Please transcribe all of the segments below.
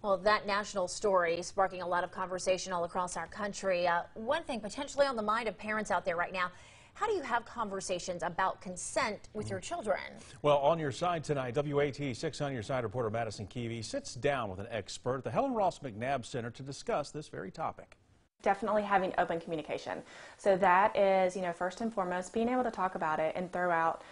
Well, that national story sparking a lot of conversation all across our country. One thing potentially on the mind of parents out there right now, how do you have conversations about consent with your children? Well, on your side tonight, WATE 6 on your side reporter Madison Keevy sits down with an expert at the Helen Ross McNabb Center to discuss this very topic. Definitely having open communication. So that is, first and foremost, being able to talk about it and throw out,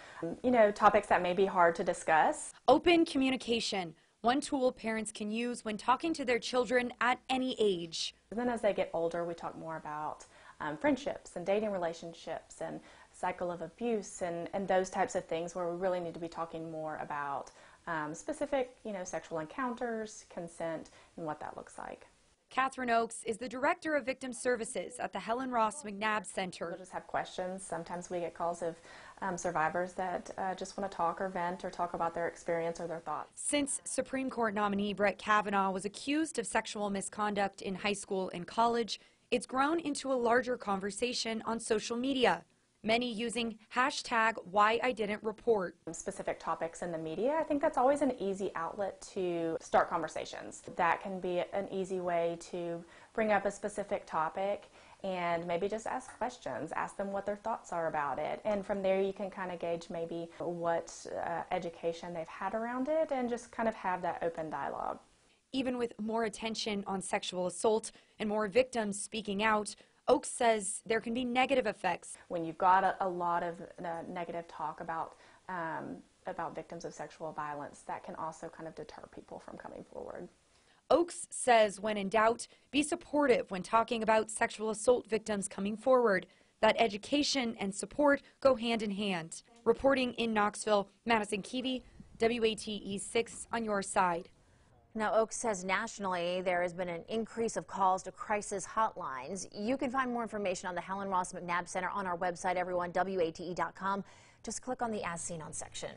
topics that may be hard to discuss. Open communication, one tool parents can use when talking to their children at any age. And then as they get older, we talk more about friendships and dating relationships and cycle of abuse and those types of things where we really need to be talking more about specific, sexual encounters, consent, and what that looks like. Catherine Oakes is the Director of Victim Services at the Helen Ross McNabb Center. We'll just have questions. Sometimes we get calls of survivors that just want to talk or vent or talk about their experience or their thoughts. Since Supreme Court nominee Brett Kavanaugh was accused of sexual misconduct in high school and college, it's grown into a larger conversation on social media. Many using #WhyIDidn'tReport. Specific topics in the media, I think that's always an easy outlet to start conversations. That can be an easy way to bring up a specific topic and maybe just ask questions, ask them what their thoughts are about it. And from there you can kind of gauge maybe what education they've had around it and just kind of have that open dialogue. Even with more attention on sexual assault and more victims speaking out, Oakes says there can be negative effects. When you've got a lot of negative talk about victims of sexual violence, that can also kind of deter people from coming forward. Oakes says when in doubt, be supportive when talking about sexual assault victims coming forward, that education and support go hand in hand. Reporting in Knoxville, Madison Keevy, WATE 6 on your side. Now, Oakes says nationally there has been an increase of calls to crisis hotlines. You can find more information on the Helen Ross McNabb Center on our website, everyone, WATE.com. Just click on the As Seen On section.